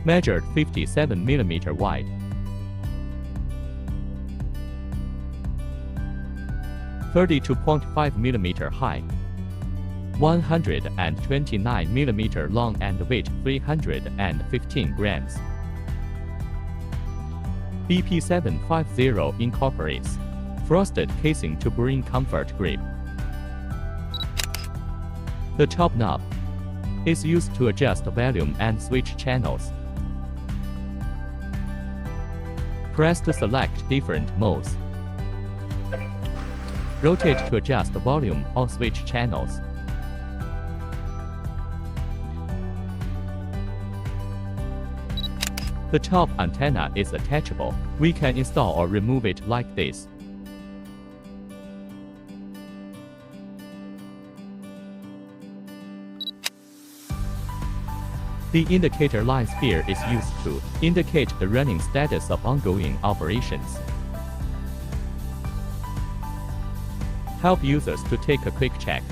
measured 57 mm wide. (32.5 mm high), 129 mm long and weight 315 grams. BP750 incorporates frosted casing to bring comfort grip. The top knob is used to adjust volume and switch channels. Press to select different modes. Rotate to adjust volume or switch channels. The top antenna is attachable. We can install or remove it like this. The indicator line sphere is used to indicate the running status of ongoing operations. Help users to take a quick check.